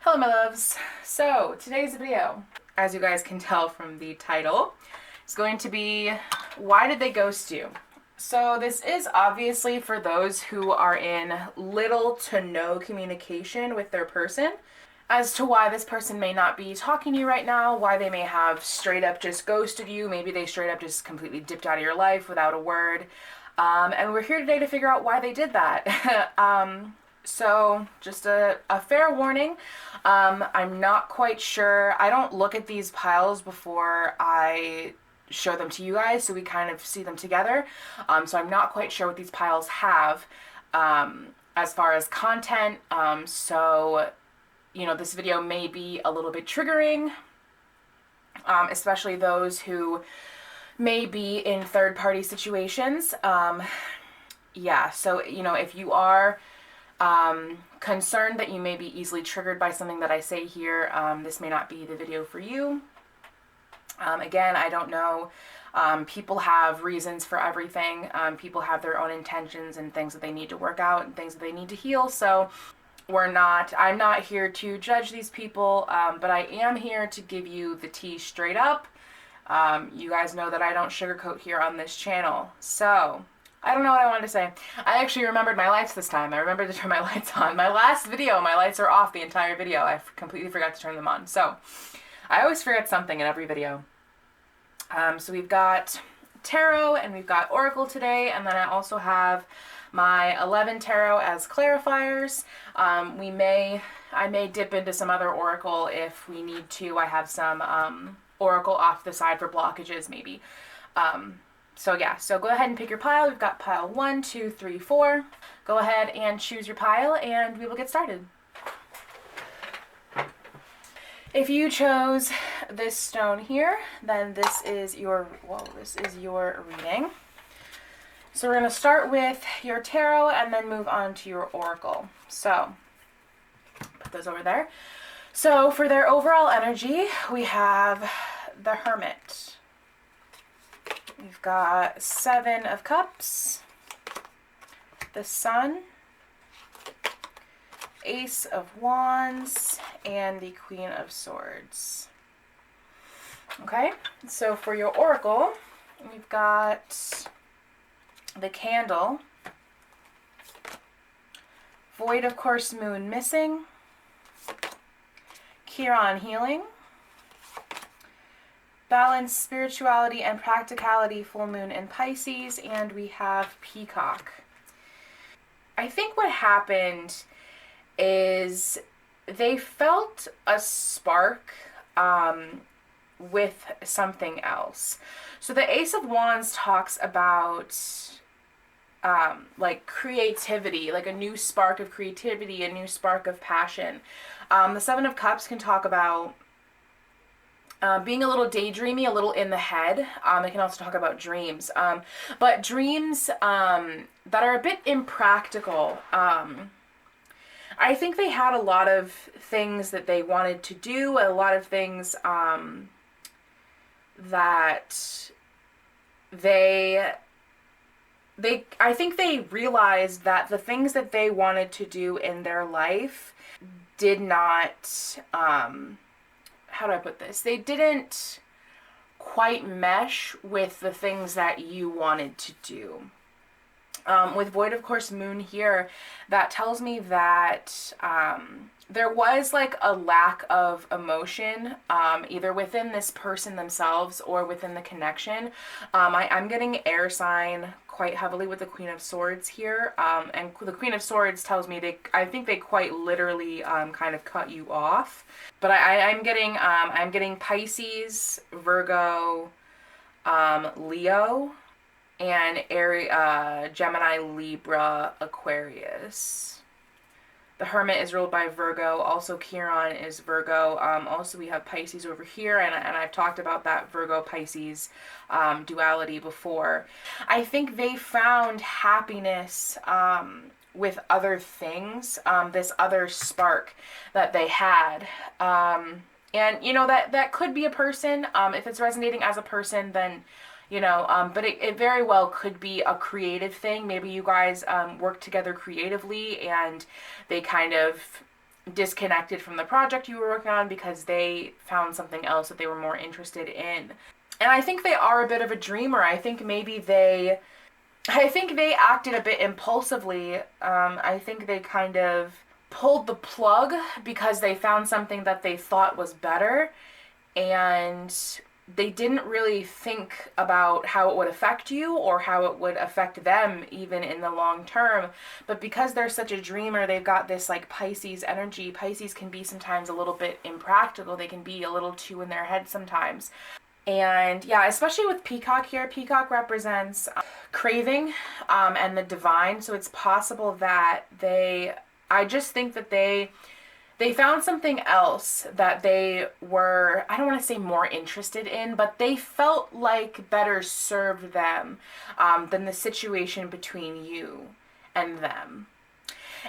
Hello my loves. So today's video, as you guys can tell from the title, is going to be why did they ghost you? So this is obviously for those who are in little to no communication with their person as to why this person may not be talking to you right now, why they may have straight up just ghosted you, maybe they straight up just completely dipped out of your life without a word. And we're here today to figure out why they did that. So just a fair warning, I'm not quite sure. I don't look at these piles before I show them to you guys, so we kind of see them together. So I'm not quite sure what these piles have as far as content. So, you know, this video may be a little bit triggering, especially those who may be in third-party situations. Yeah, so, you know, if you are concerned that you may be easily triggered by something that I say here, this may not be the video for you. Again, I don't know. People have reasons for everything. People have their own intentions and things that they need to work out and things that they need to heal. So I'm not here to judge these people, but I am here to give you the tea straight up. You guys know that I don't sugarcoat here on this channel. So I don't know what I wanted to say. I actually remembered my lights this time. I remembered to turn my lights on. My last video, my lights are off the entire video. I completely forgot to turn them on. So I always forget something in every video. So we've got tarot and we've got oracle today, and then I also have my 11 tarot as clarifiers. I may dip into some other oracle if we need to. I have some oracle off the side for blockages maybe. So yeah, so go ahead and pick your pile. We've got pile 1, 2, 3, 4. Go ahead and choose your pile and we will get started. If you chose this stone here, then this is your reading. So we're going to start with your tarot and then move on to your oracle. So put those over there. So for their overall energy, we have the Hermit. We've got 7 of Cups, the Sun, Ace of Wands, and the Queen of Swords. Okay, so for your oracle, we've got the Candle, Void of Course Moon Missing, Chiron Healing, Balance, Spirituality, and Practicality, Full Moon in Pisces, and we have Peacock. I think what happened is they felt a spark with something else. So the Ace of Wands talks about like creativity, like a new spark of creativity, a new spark of passion. The 7 of Cups can talk about being a little daydreamy, a little in the head. It can also talk about dreams. But dreams that are a bit impractical. I think they had a lot of things that they wanted to do, a lot of things that I think they realized that the things that they wanted to do in their life did not, how do I put this? They didn't quite mesh with the things that you wanted to do. With Void of Course Moon here, that tells me that there was like a lack of emotion, either within this person themselves or within the connection. I'm getting air sign quite heavily with the Queen of Swords here, and the Queen of Swords tells me I think they quite literally kind of cut you off. But I'm getting Pisces, Virgo, Leo, and Gemini, Libra, Aquarius. The Hermit is ruled by Virgo. Also, Chiron is Virgo. Also, we have Pisces over here, and I've talked about that Virgo-Pisces duality before. I think they found happiness with other things, this other spark that they had. And, you know, that could be a person. If it's resonating as a person, then you know, but it very well could be a creative thing. Maybe you guys work together creatively and they kind of disconnected from the project you were working on because they found something else that they were more interested in. And I think they are a bit of a dreamer. I think they acted a bit impulsively. I think they kind of pulled the plug because they found something that they thought was better, and they didn't really think about how it would affect you or how it would affect them even in the long term. But because they're such a dreamer, they've got this like Pisces energy. Pisces can be sometimes a little bit impractical. They can be a little too in their head sometimes. And yeah, especially with Peacock here, Peacock represents craving and the divine. So it's possible that I just think that they found something else that they were, I don't want to say more interested in, but they felt like better served them than the situation between you and them.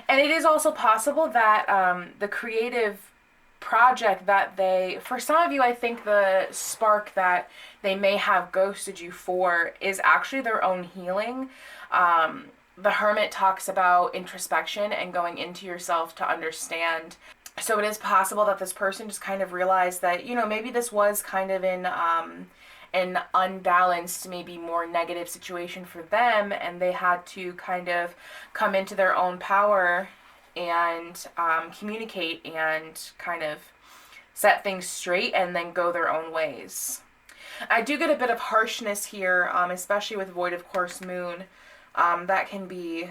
And it is also possible that the creative project that for some of you, I think the spark that they may have ghosted you for is actually their own healing. The Hermit talks about introspection and going into yourself to understand. So it is possible that this person just kind of realized that, maybe this was kind of an unbalanced, maybe more negative situation for them, and they had to kind of come into their own power and communicate and kind of set things straight and then go their own ways. I do get a bit of harshness here, especially with Void of Course Moon. That can be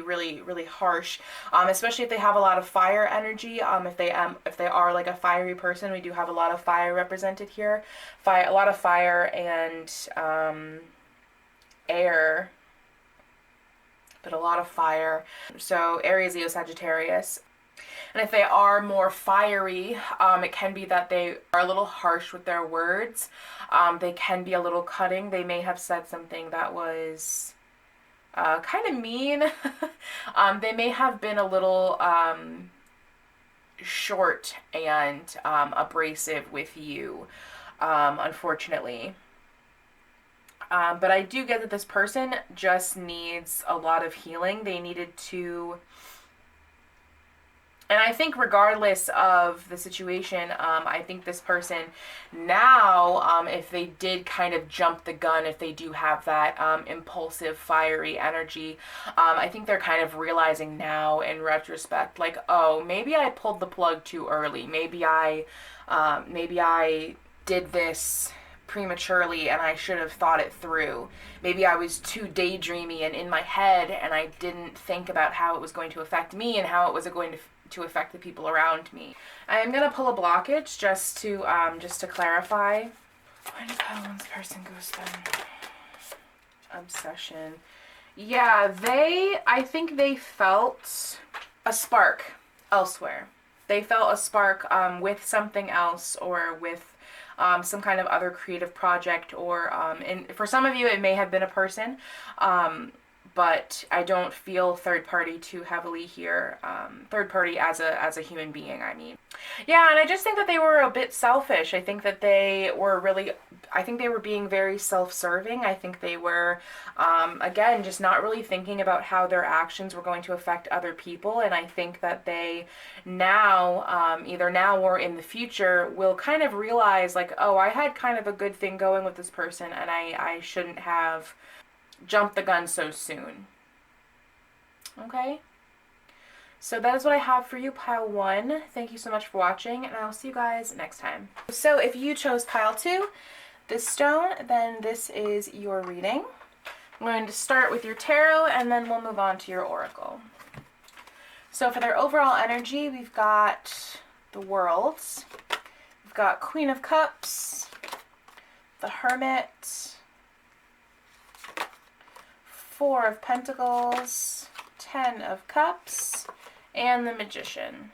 really, really harsh, especially if they have a lot of fire energy. If they are like a fiery person, we do have a lot of fire represented here. A lot of fire and air, but a lot of fire. So Aries, Leo, Sagittarius. And if they are more fiery, it can be that they are a little harsh with their words. They can be a little cutting. They may have said something that was kind of mean. They may have been a little short and abrasive with you, unfortunately. But I do get that this person just needs a lot of healing. They needed to... And I think regardless of the situation, I think this person now, if they did kind of jump the gun, if they do have that impulsive, fiery energy, I think they're kind of realizing now in retrospect, like, oh, maybe I pulled the plug too early. Maybe I did this prematurely and I should have thought it through. Maybe I was too daydreamy and in my head and I didn't think about how it was going to affect me and how it was going to affect the people around me. I am going to pull a blockage just to clarify. Why did One's person goes then? Obsession. Yeah, I think they felt a spark elsewhere. They felt a spark with something else or with some kind of other creative project, or and for some of you it may have been a person, but I don't feel third party too heavily here. Third party as a human being, I mean. Yeah, and I just think that they were a bit selfish. I think that they were being very self-serving. I think they were, again, just not really thinking about how their actions were going to affect other people. And I think that they now, either now or in the future, will kind of realize, like, oh, I had kind of a good thing going with this person, and I shouldn't have jumped the gun so soon. Okay? So that is what I have for you, Pile 1. Thank you so much for watching, and I will see you guys next time. So if you chose Pile 2, this stone, then this is your reading. I'm going to start with your tarot, and then we'll move on to your oracle. So for their overall energy, we've got the Worlds. We've got Queen of Cups, the Hermit, Four of Pentacles, 10 of Cups, and the Magician.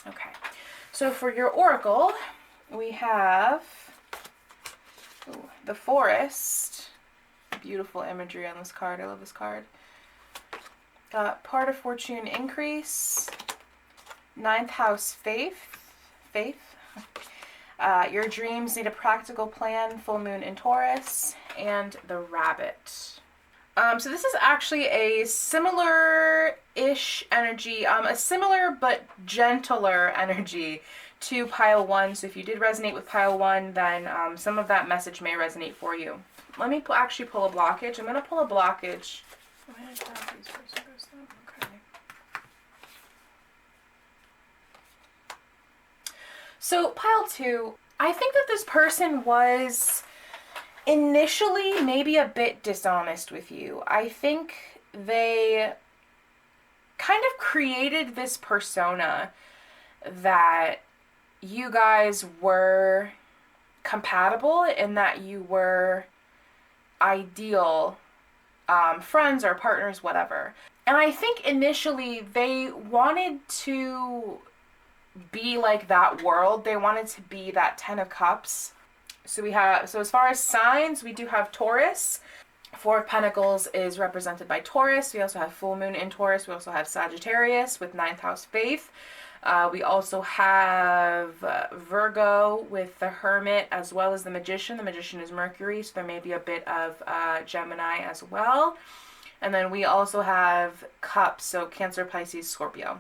Okay, so for your oracle, we have the Forest. Beautiful imagery on this card. I love this card. Got Part of Fortune Increase, Ninth House Faith. Your dreams need a practical plan, Full Moon in Taurus, and the Rabbit. So this is actually a similar-ish energy, a similar but gentler energy to pile one. So if you did resonate with pile one, then some of that message may resonate for you. Let me actually pull a blockage. I'm going to pull a blockage. Okay. So pile two, I think that this person was initially maybe a bit dishonest with you. I think they kind of created this persona that you guys were compatible and that you were ideal friends or partners, whatever. And I think initially they wanted to be like that world. They wanted to be that 10 of Cups. So as far as signs, we do have Taurus. Four of Pentacles is represented by Taurus. We also have full moon in Taurus. We also have Sagittarius with 9th house faith. We also have Virgo with the Hermit as well as the Magician. The Magician is Mercury, so there may be a bit of Gemini as well. And then we also have Cups, so Cancer, Pisces, Scorpio.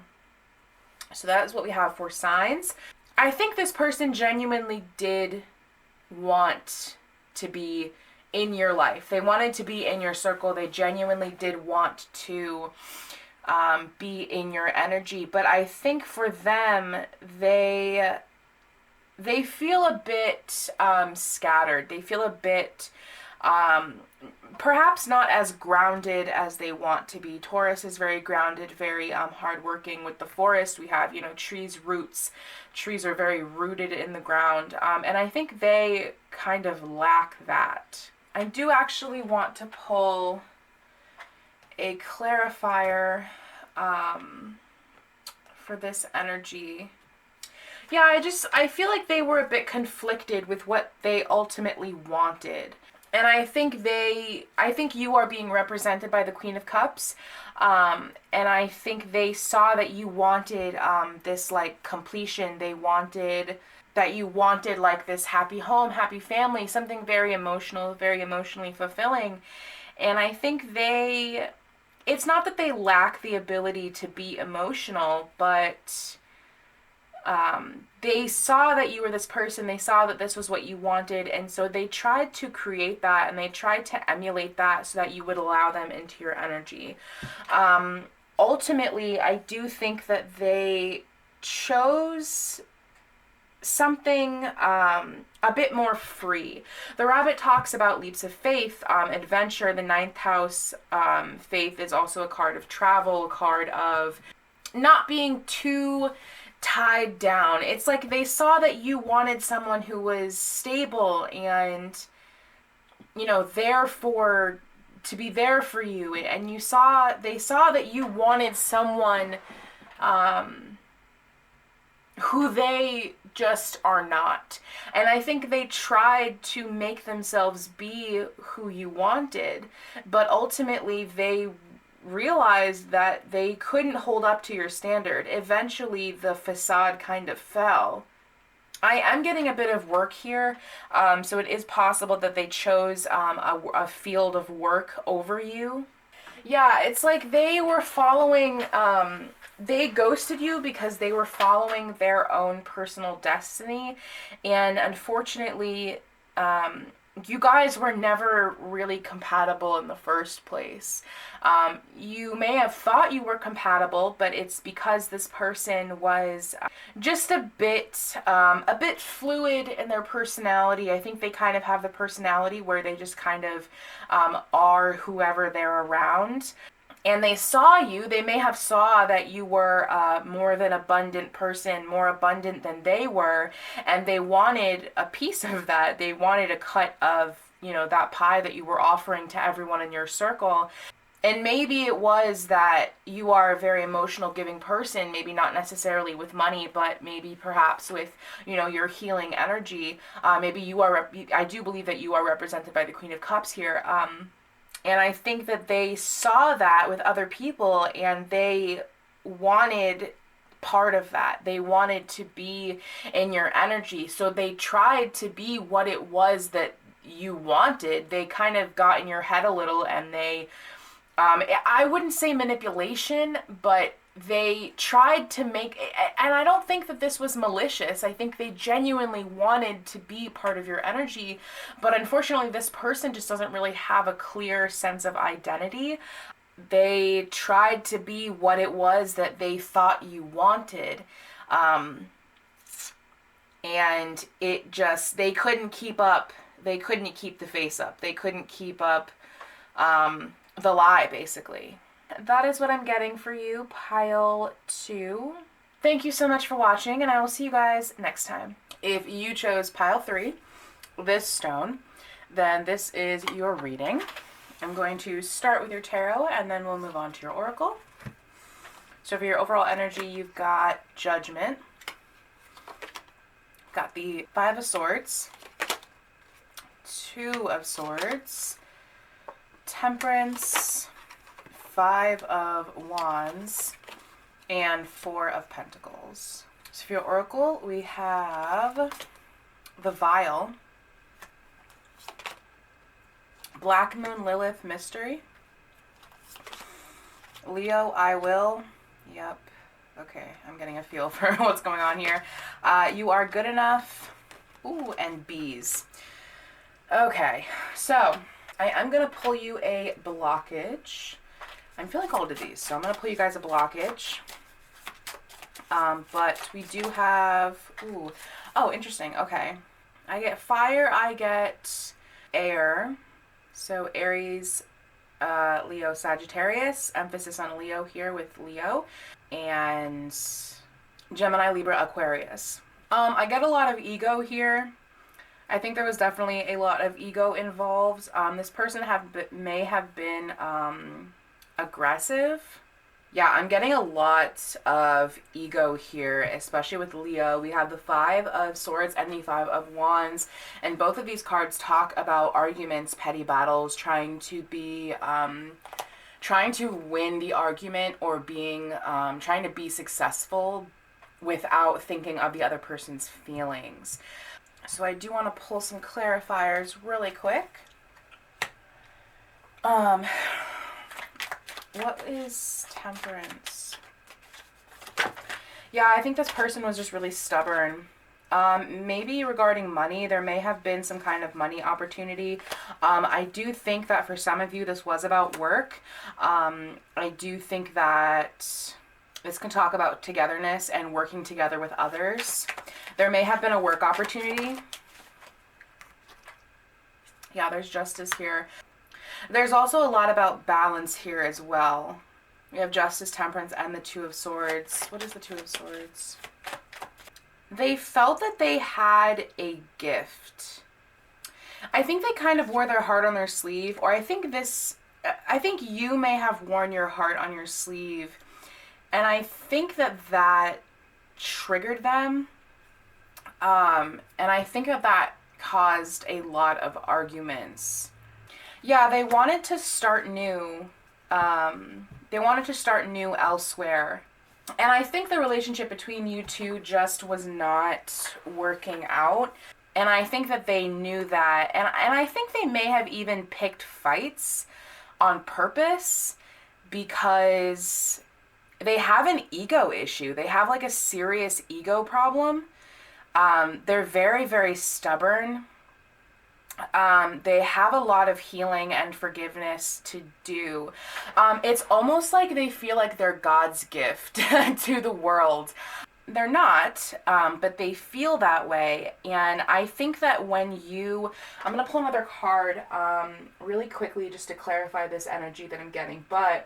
So that is what we have for signs. I think this person genuinely did want to be in your life. They wanted to be in your circle. They genuinely did want to be in your energy. But I think for them, they feel a bit scattered. They feel a bit perhaps not as grounded as they want to be. Taurus is very grounded, very hardworking. With the forest, we have, trees, roots. Trees are very rooted in the ground. And I think they kind of lack that. I do actually want to pull a clarifier for this energy. Yeah, I feel like they were a bit conflicted with what they ultimately wanted. And I think you are being represented by the Queen of Cups. And I think they saw that you wanted this like completion. They wanted that you wanted like this happy home, happy family, something very emotional, very emotionally fulfilling. And I think it's not that they lack the ability to be emotional, but they saw that you were this person. They saw that this was what you wanted, and so they tried to create that, and they tried to emulate that so that you would allow them into your energy. Ultimately, I do think that they chose something a bit more free. The Rabbit talks about leaps of faith, adventure. The 9th house faith is also a card of travel, a card of not being too tied down. It's like they saw that you wanted someone who was stable and therefore to be there for you, and they saw that you wanted someone who they just are not. And I think they tried to make themselves be who you wanted, but ultimately they realized that they couldn't hold up to your standard. Eventually, the facade kind of fell. I am getting a bit of work here, so it is possible that they chose a field of work over you. Yeah, it's like they were following, they ghosted you because they were following their own personal destiny, and unfortunately, you guys were never really compatible in the first place. You may have thought you were compatible, but it's because this person was just a bit fluid in their personality. I think they kind of have the personality where they just kind of are whoever they're around. And they may have saw that you were a more than abundant person, more abundant than they were, and they wanted a piece of that. They wanted a cut of, that pie that you were offering to everyone in your circle. And maybe it was that you are a very emotional giving person, maybe not necessarily with money, but maybe perhaps with, your healing energy. Maybe I do believe that you are represented by the Queen of Cups here. And I think that they saw that with other people, and they wanted part of that. They wanted to be in your energy. So they tried to be what it was that you wanted. They kind of got in your head a little, and I wouldn't say manipulation, but they tried to make, and I don't think that this was malicious. I think they genuinely wanted to be part of your energy, but unfortunately this person just doesn't really have a clear sense of identity. They tried to be what it was that they thought you wanted. And it just, they couldn't keep up. They couldn't keep the face up. They couldn't keep up the lie, basically. That is what I'm getting for you, pile 2. Thank you so much for watching, and I will see you guys next time. If you chose pile 3, this stone, then this is your reading. I'm going to start with your tarot, and then we'll move on to your oracle. So for your overall energy, you've got Judgment. Got the 5 of Swords, 2 of Swords, Temperance, 5 of Wands, and 4 of Pentacles. So for your oracle, we have the Vial, Black Moon Lilith Mystery, Leo I Will, yep, okay, I'm getting a feel for what's going on here. You Are Good Enough, ooh, and Bees. Okay, so I'm going to pull you a blockage. I'm feeling cold to these, so I'm going to pull you guys a blockage. But we do have, ooh, oh, interesting, okay. I get fire, I get air, so Aries, Leo, Sagittarius, emphasis on Leo here with Leo, and Gemini, Libra, Aquarius. I get a lot of ego here. I think there was definitely a lot of ego involved. This person may have been aggressive. Yeah, I'm getting a lot of ego here, especially with Leo. We have the 5 of Swords and the 5 of Wands, and both of these cards talk about arguments, petty battles, trying to win the argument, or trying to be successful without thinking of the other person's feelings. So I do want to pull some clarifiers really quick. What is Temperance? Yeah, I think this person was just really stubborn. Maybe regarding money, there may have been some kind of money opportunity. I do think that for some of you, this was about work. I do think that this can talk about togetherness and working together with others. There may have been a work opportunity. Yeah, there's Justice here. There's also a lot about balance here as well. We have Justice, Temperance, and the 2 of Swords. What is the 2 of Swords? They felt that they had a gift. I think they kind of wore their heart on their sleeve, or I think you may have worn your heart on your sleeve, and I think that triggered them, and I think that caused a lot of arguments. Yeah, they wanted to start new. They wanted to start new elsewhere. And I think the relationship between you two just was not working out. And I think that they knew that. And I think they may have even picked fights on purpose because they have an ego issue. They have like a serious ego problem. They're very, very stubborn. They have a lot of healing and forgiveness to do. It's almost like they feel like they're God's gift to the world. They're not, but they feel that way. And I think that I'm going to pull another card really quickly just to clarify this energy that I'm getting. But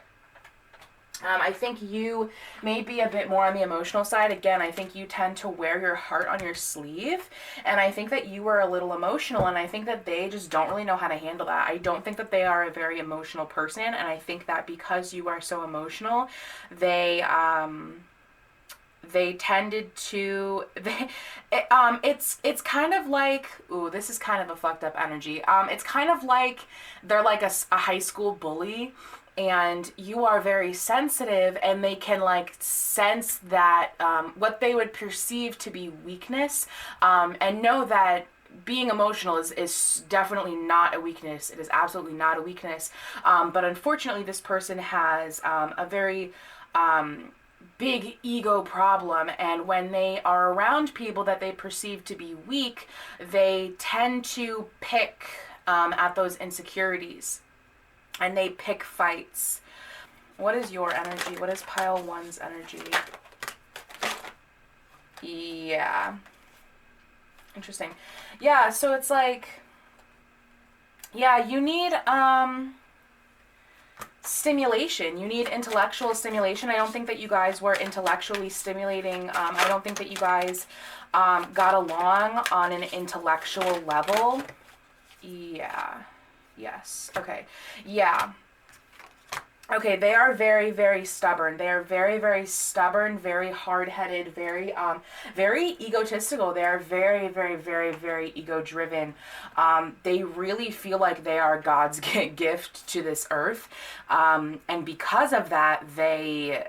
I think you may be a bit more on the emotional side. Again, I think you tend to wear your heart on your sleeve, and I think that you were a little emotional, and I think that they just don't really know how to handle that. I don't think that they are a very emotional person, and I think that because you are so emotional, they tended to, it's kind of like, ooh, this is kind of a fucked up energy. It's kind of like they're like a high school bully, and you are very sensitive, and they can like sense that what they would perceive to be weakness, and know that being emotional is definitely not a weakness. It is absolutely not a weakness. But unfortunately, this person has a very big ego problem, and when they are around people that they perceive to be weak, they tend to pick at those insecurities, and they pick fights. What is your energy? What is pile one's energy? Yeah. Interesting. Yeah, so it's like, yeah, you need stimulation. You need intellectual stimulation. I don't think that you guys were intellectually stimulating. I don't think that you guys got along on an intellectual level. Yeah. Yes. Okay. Yeah. Okay, they are very, very stubborn. They are very, very stubborn, very hard-headed, very egotistical. They are very, very, very, very ego-driven. They really feel like they are God's gift to this earth. And because of that, they're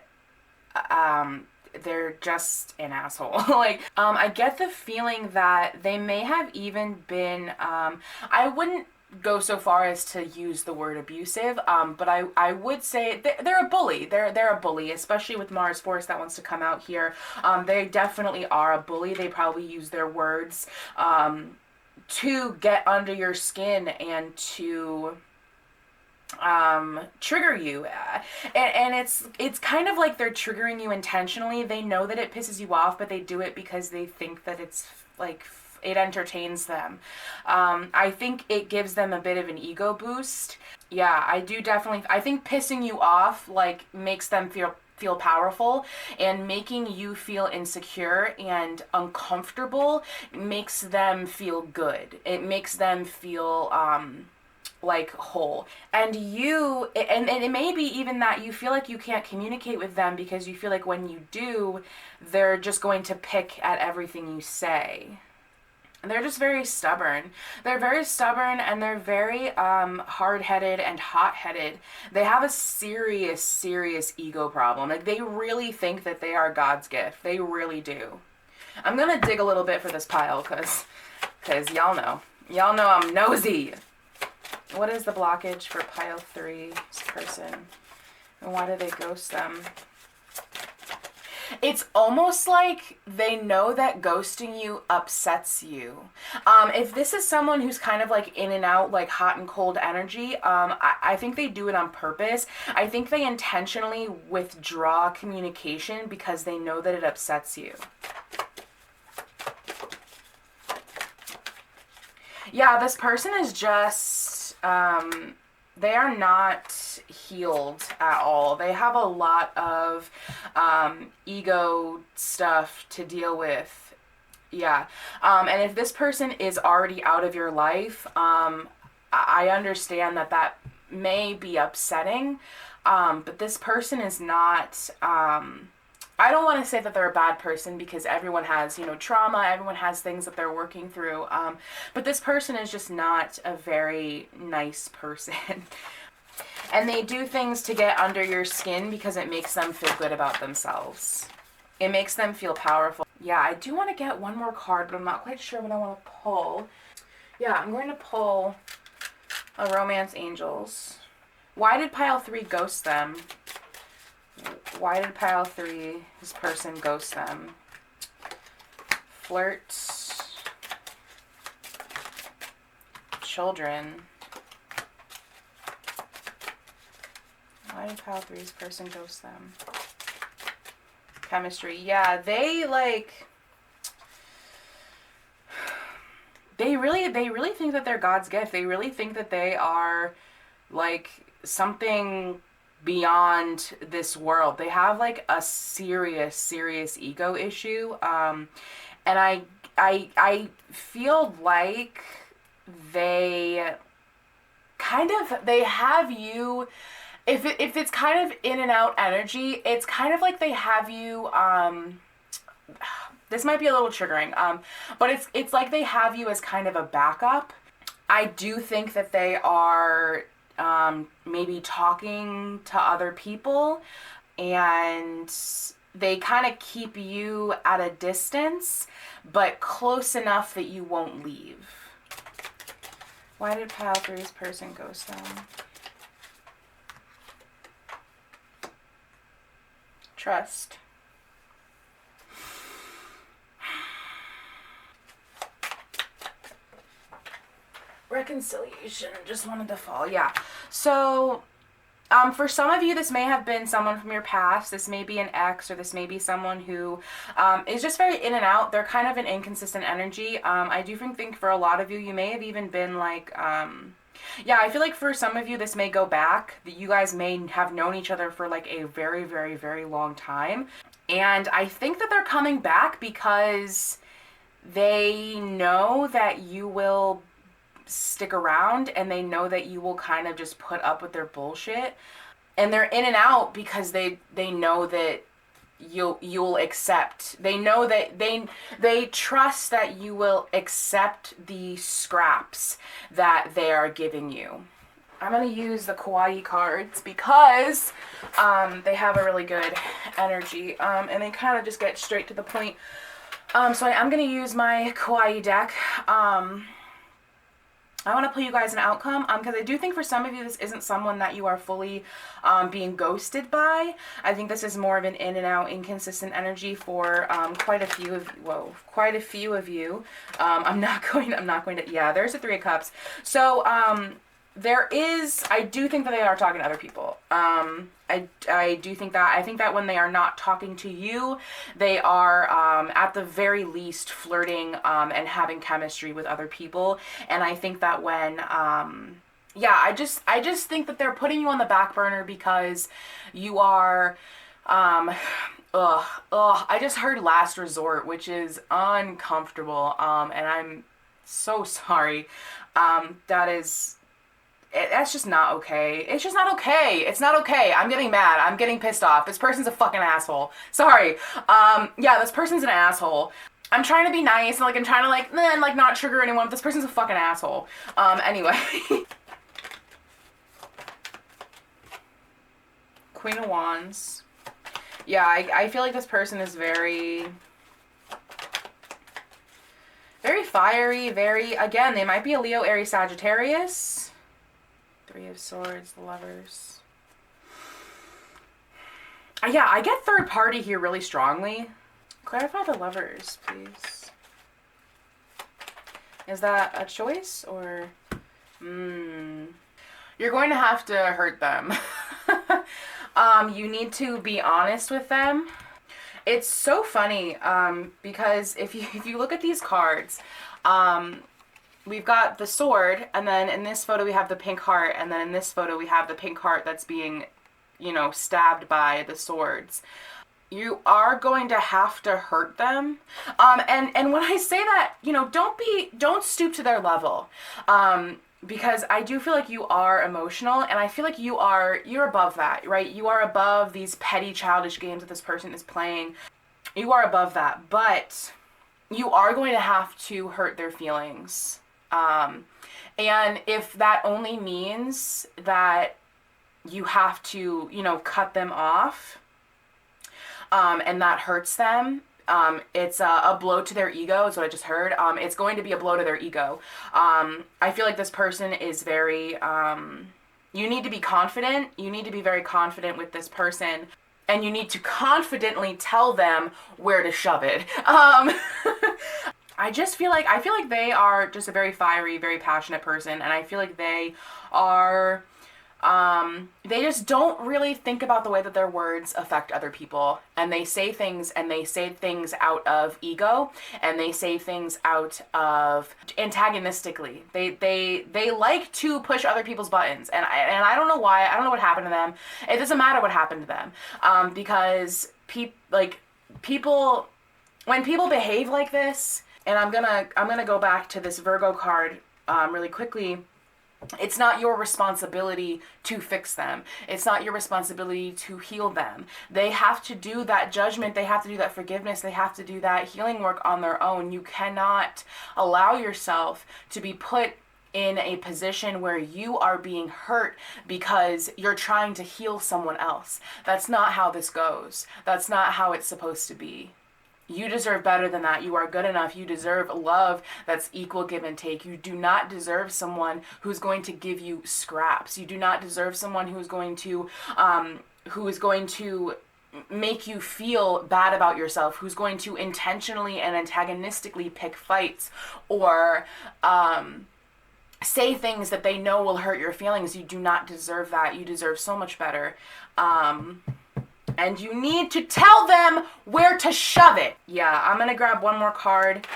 just an asshole. Like, I get the feeling that they may have even been, I wouldn't go so far as to use the word abusive, but I would say they're a bully. They're a bully, especially with Mars Force that wants to come out here. They definitely are a bully. They probably use their words to get under your skin and to trigger you, and it's kind of like they're triggering you intentionally. They know that it pisses you off, but they do it because they think that it's like it entertains them. I think it gives them a bit of an ego boost. Yeah, I do definitely. I think pissing you off like makes them feel powerful, and making you feel insecure and uncomfortable makes them feel good. It makes them feel like whole. And it may be even that you feel like you can't communicate with them because you feel like when you do, they're just going to pick at everything you say. They're just very stubborn. They're very stubborn, and they're very hard-headed and hot-headed. They have a serious, serious ego problem. Like, they really think that they are God's gift. They really do. I'm gonna dig a little bit for this pile, because y'all know. Y'all know I'm nosy. What is the blockage for pile 3, this person? And why do they ghost them? It's almost like they know that ghosting you upsets you. If this is someone who's kind of like in and out, like hot and cold energy, I think they do it on purpose. I think they intentionally withdraw communication because they know that it upsets you. Yeah, this person is just, they are not healed at all. They have a lot of ego stuff to deal with. Yeah. And if this person is already out of your life, I understand that may be upsetting. But this person is not, I don't want to say that they're a bad person, because everyone has, trauma. Everyone has things that they're working through. But this person is just not a very nice person. And they do things to get under your skin because it makes them feel good about themselves. It makes them feel powerful. Yeah, I do want to get one more card, but I'm not quite sure what I want to pull. Yeah, I'm going to pull a Romance Angels. Why did pile 3 ghost them? Why did pile 3, this person, ghost them? Flirt. Children. Why did pile 3's person ghost them? Chemistry. Yeah, they really think that they're God's gift. They really think that they are like something beyond this world. They have like a serious ego issue. And I feel like they have you, if it's kind of in and out energy, it's kind of like they have you, this might be a little triggering, but it's like they have you as kind of a backup. I do think that they are maybe talking to other people, and they kind of keep you at a distance, but close enough that you won't leave. Why did pile three's person ghost them? Trust. Reconciliation. Just wanted to fall. Yeah. So, for some of you, this may have been someone from your past. This may be an ex, or this may be someone who is just very in and out. They're kind of an inconsistent energy. I do think for a lot of you, you may have even been like... yeah, I feel like for some of you, this may go back. You guys may have known each other for like a very, very, very long time. And I think that they're coming back because they know that you will stick around, and they know that you will kind of just put up with their bullshit. And they're in and out because they know that you'll accept. They know that they trust that you will accept the scraps that they are giving you. I'm going to use the Kawaii cards because they have a really good energy, and they kind of just get straight to the point. So I'm going to use my Kawaii deck. I want to pull you guys an outcome, because I do think for some of you, this isn't someone that you are fully being ghosted by. I think this is more of an in and out, inconsistent energy for quite a few of you. I'm not going to, yeah, there's the Three of Cups. So, I do think that they are talking to other people. I do think that, I think that when they are not talking to you, they are, at the very least flirting, and having chemistry with other people. And I think that when, yeah, I just think that they're putting you on the back burner because you are, I just heard last resort, which is uncomfortable. And I'm so sorry. That's just not okay. It's just not okay. It's not okay. I'm getting mad. I'm getting pissed off. This person's a fucking asshole. Sorry. Yeah, this person's an asshole. I'm trying to be nice, and like I'm trying to not trigger anyone, but this person's a fucking asshole. Anyway. Queen of Wands. Yeah, I feel like this person is very fiery, again, they might be a Leo, Aries, Sagittarius. Three of Swords, the Lovers. Yeah, I get third party here really strongly. Clarify the Lovers, please. Is that a choice, or... You're going to have to hurt them. You need to be honest with them. It's so funny, because if you look at these cards, we've got the sword, and then in this photo we have the pink heart, and then in this photo we have the pink heart that's being, stabbed by the swords. You are going to have to hurt them. And when I say that, don't stoop to their level. Because I do feel like you are emotional, and I feel like you're above that, right? You are above these petty childish games that this person is playing. You are above that, but you are going to have to hurt their feelings. And if that only means that you have to, cut them off, and that hurts them, it's a blow to their ego is what I just heard. It's going to be a blow to their ego. I feel like this person is very, you need to be confident. You need to be very confident with this person, and you need to confidently tell them where to shove it. I feel like they are just a very fiery, very passionate person, and I feel like they are, they just don't really think about the way that their words affect other people, and they say things out of ego, and they say things out of antagonistically. They like to push other people's buttons, and I don't know why. I don't know what happened to them. It doesn't matter what happened to them, because people, when people behave like this. And I'm gonna go back to this Virgo card really quickly. It's not your responsibility to fix them. It's not your responsibility to heal them. They have to do that judgment. They have to do that forgiveness. They have to do that healing work on their own. You cannot allow yourself to be put in a position where you are being hurt because you're trying to heal someone else. That's not how this goes. That's not how it's supposed to be. You deserve better than that. You are good enough. You deserve love that's equal give and take. You do not deserve someone who's going to give you scraps. You do not deserve someone who is going to make you feel bad about yourself, who's going to intentionally and antagonistically pick fights or say things that they know will hurt your feelings. You do not deserve that. You deserve so much better. And you need to tell them where to shove it. Yeah, I'm going to grab one more card.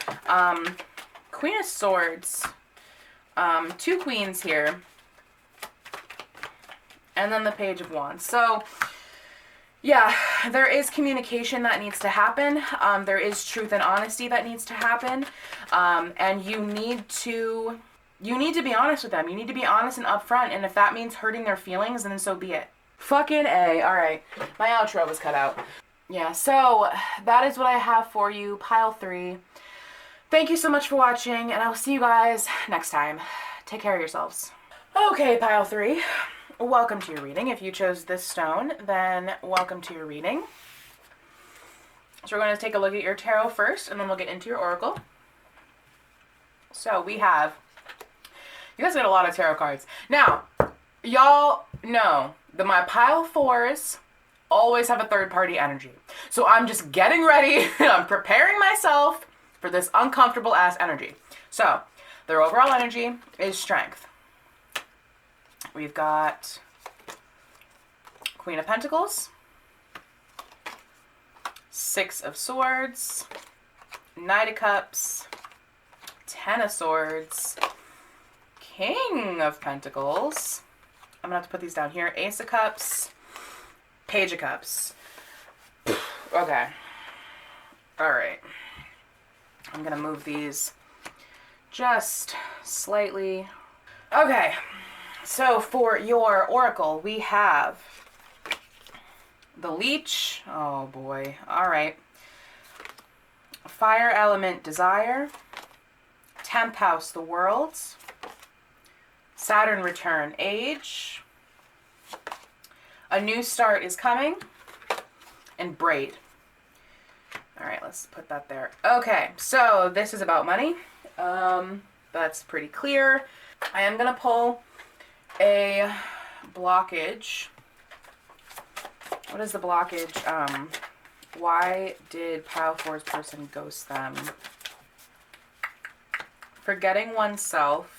Queen of Swords. 2 queens here. And then the Page of Wands. So, yeah, there is communication that needs to happen. There is truth and honesty that needs to happen. And you need to be honest with them. You need to be honest and upfront. And if that means hurting their feelings, then so be it. Fucking A. All right. My outro was cut out. Yeah, so that is what I have for you. Pile 3. Thank you so much for watching, and I will see you guys next time. Take care of yourselves. Okay, Pile 3. Welcome to your reading. If you chose this stone, then welcome to your reading. So we're going to take a look at your tarot first, and then we'll get into your oracle. So we have... You guys got a lot of tarot cards. Now, y'all know that my pile 4s always have a third-party energy. So I'm just getting ready. I'm preparing myself for this uncomfortable-ass energy. So their overall energy is strength. We've got Queen of Pentacles, 6 of Swords, Knight of Cups, 10 of Swords, King of Pentacles. I'm going to have to put these down here. Ace of Cups, Page of Cups. Okay. All right. I'm going to move these just slightly. Okay. So for your oracle, we have the Leech. Oh, boy. All right. Fire element, Desire. 10th house, the Worlds. Saturn return, Age. A new start is coming. And Braid. All right, let's put that there. Okay, so this is about money. That's pretty clear. I am going to pull a blockage. What is the blockage? Why did Pile 4's person ghost them? Forgetting oneself.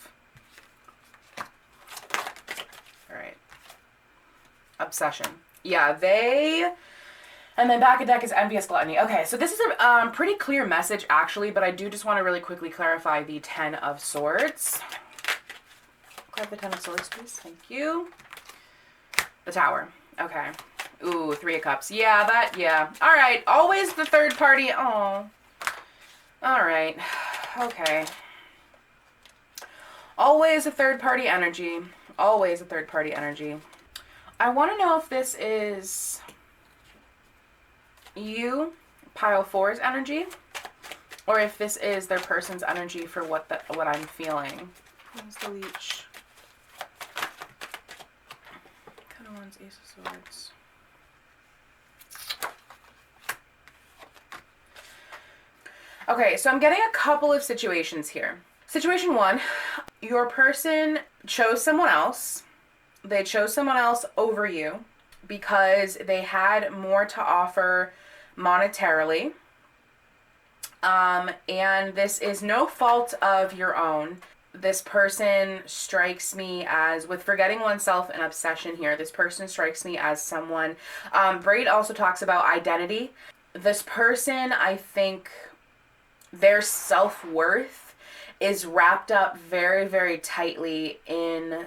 Obsession. Yeah, they... And then back of deck is Envious Gluttony. Okay, so this is a pretty clear message, actually, but I do just want to really quickly clarify the 10 of Swords. Grab the 10 of Swords, please. Thank you. The Tower. Okay. Ooh, 3 of Cups. Yeah. All right. Always the third party. Oh. All right. Okay. Always a third party energy. Always a third party energy. I want to know if this is you, Pile 4's energy, or if this is their person's energy for what I'm feeling. What's the Leech? Kind of wants Ace of Swords. Okay, so I'm getting a couple of situations here. Situation 1, your person chose someone else. They chose someone else over you because they had more to offer monetarily. And this is no fault of your own. This person strikes me as, with forgetting oneself and obsession here, this person strikes me as someone, Braid also talks about identity. This person, I think, their self-worth is wrapped up very, very tightly in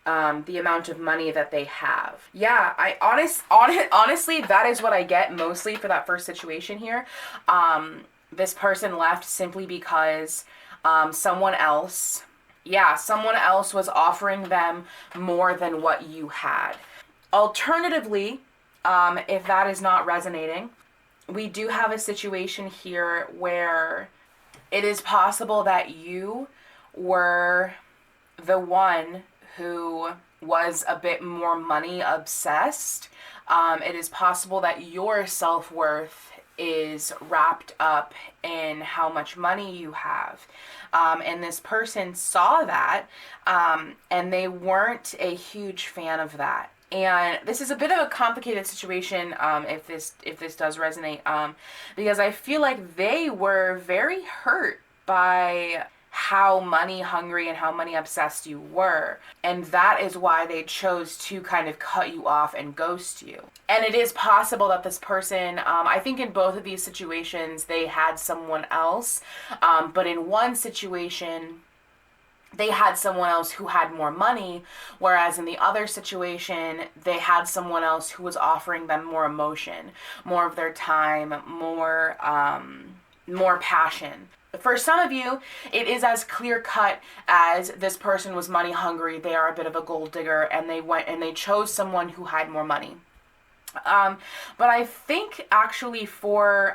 the amount of money that they have. Yeah, honestly, that is what I get mostly for that first situation here. This person left simply because someone else was offering them more than what you had. Alternatively, if that is not resonating, we do have a situation here where it is possible that you were the one who was a bit more money obsessed, it is possible that your self-worth is wrapped up in how much money you have. And this person saw that, and they weren't a huge fan of that. And this is a bit of a complicated situation, if this does resonate, because I feel like they were very hurt by how money hungry and how money obsessed you were. And that is why they chose to kind of cut you off and ghost you. And it is possible that this person, I think in both of these situations, they had someone else. But in one situation, they had someone else who had more money, whereas in the other situation, they had someone else who was offering them more emotion, more of their time, more passion. For some of you, it is as clear cut as this person was money hungry, they are a bit of a gold digger, and they went and they chose someone who had more money. But I think actually for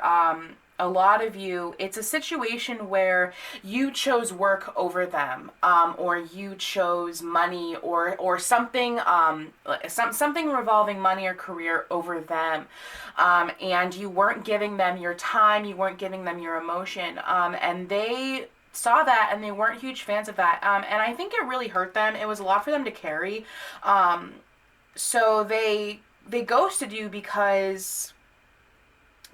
a lot of you, it's a situation where you chose work over them, or you chose money or something, something revolving money or career over them, and you weren't giving them your time, you weren't giving them your emotion, and they saw that and they weren't huge fans of that, and I think it really hurt them. It was a lot for them to carry, so they ghosted you because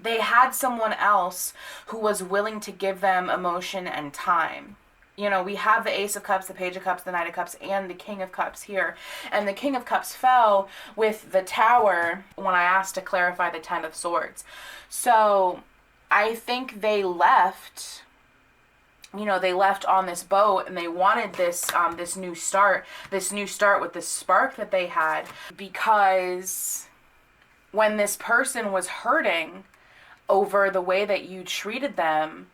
they had someone else who was willing to give them emotion and time. You know, we have the Ace of Cups, the Page of Cups, the Knight of Cups, and the King of Cups here. And the King of Cups fell with the Tower when I asked to clarify the Ten of Swords. So I think they left, you know, they left on this boat and they wanted this this new start with this spark that they had, because when this person was hurting over the way that you treated them,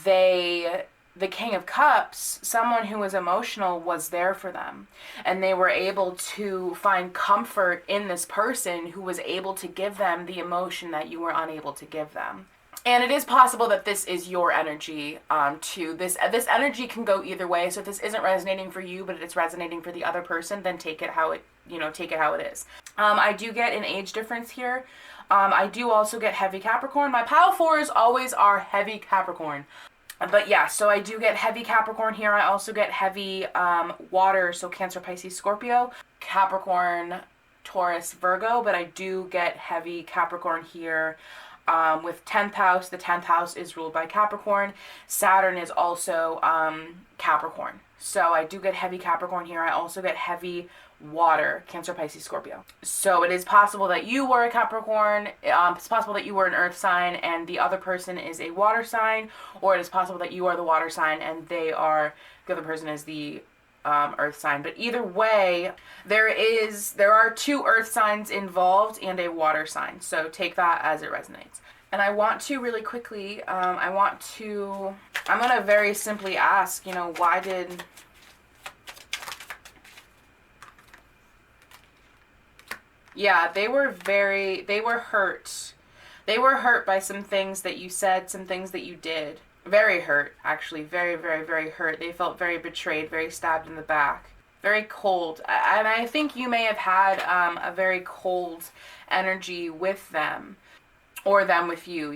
the King of Cups, someone who was emotional, was there for them. And they were able to find comfort in this person who was able to give them the emotion that you were unable to give them. And it is possible that this is your energy, too. This energy can go either way. So if this isn't resonating for you, but it's resonating for the other person, then take it how it is. I do get an age difference here. I do also get heavy Capricorn. My pile 4s always are heavy Capricorn. But yeah, so I do get heavy Capricorn here. I also get heavy water, so Cancer, Pisces, Scorpio, Capricorn, Taurus, Virgo. But I do get heavy Capricorn here. With 10th house, the 10th house is ruled by Capricorn. Saturn is also Capricorn. So I do get heavy Capricorn here. I also get heavy water, Cancer, Pisces, Scorpio. So it is possible that you were a Capricorn. It's possible that you were an earth sign and the other person is a water sign. Or it is possible that you are the water sign and the other person is the earth sign. But either way, there are 2 earth signs involved and a water sign. So take that as it resonates. And I want to really quickly, I'm going to very simply ask, why did... Yeah, they were hurt. They were hurt by some things that you said, some things that you did. Very hurt, actually. Very, very, very hurt. They felt very betrayed, very stabbed in the back. Very cold. And I think you may have had a very cold energy with them. Or them with you,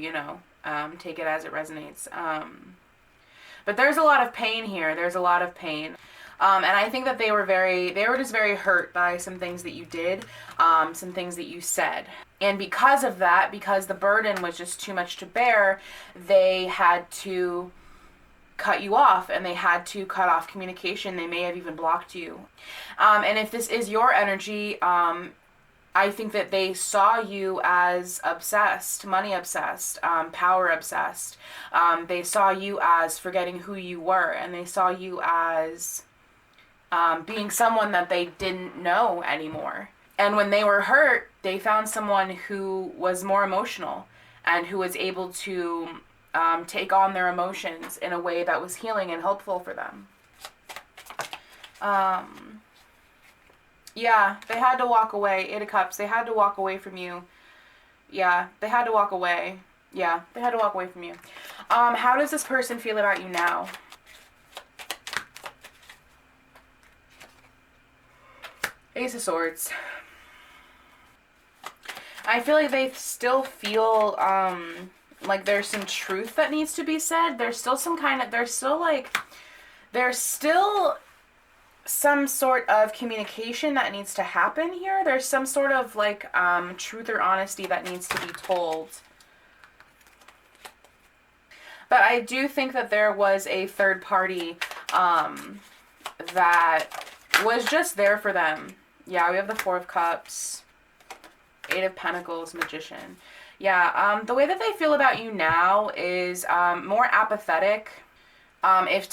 take it as it resonates. But there's a lot of pain here. There's a lot of pain. And I think that they were just very hurt by some things that you did, some things that you said. And because of that, because the burden was just too much to bear, they had to cut you off and they had to cut off communication. They may have even blocked you. And if this is your energy, I think that they saw you as obsessed, money obsessed, power obsessed. They saw you as forgetting who you were, and they saw you as being someone that they didn't know anymore. And when they were hurt, they found someone who was more emotional and who was able to take on their emotions in a way that was healing and helpful for them. Yeah, they had to walk away. 8 of Cups, they had to walk away from you. Yeah, they had to walk away. Yeah, they had to walk away from you. How does this person feel about you now? Ace of Swords. I feel like they still feel like there's some truth that needs to be said. There's still some kind of, there's still some sort of communication that needs to happen here. There's some sort of like truth or honesty that needs to be told. But I do think that there was a third party that was just there for them. Yeah, we have the Four of Cups, Eight of Pentacles, Magician. Yeah, the way that they feel about you now is more apathetic. If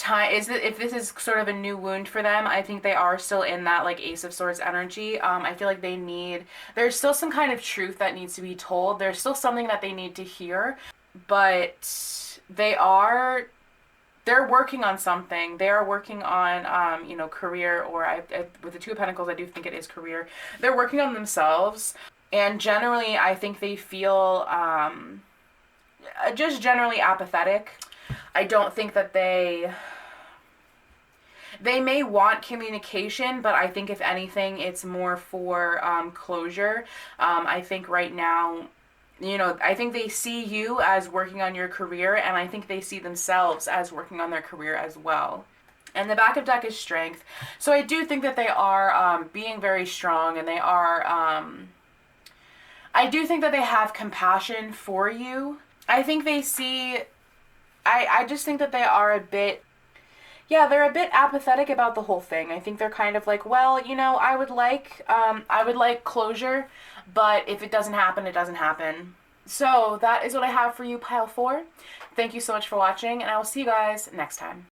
this is sort of a new wound for them, I think they are still in that like Ace of Swords energy. I feel like there's still some kind of truth that needs to be told. There's still something that they need to hear, but they're working on something. They are working on, career, or with the Two of Pentacles, I do think it is career. They're working on themselves, and generally, I think they feel just generally apathetic. I don't think that they may want communication, but I think if anything, it's more for closure. I think right now, I think they see you as working on your career, and I think they see themselves as working on their career as well. And the back of deck is strength. So I do think that they are being very strong, and they are, I do think that they have compassion for you. I think they see, I just think that they are a bit, yeah, they're a bit apathetic about the whole thing. I think they're kind of like, well, I would like closure, but if it doesn't happen, it doesn't happen. So that is what I have for you, pile 4. Thank you so much for watching, and I will see you guys next time.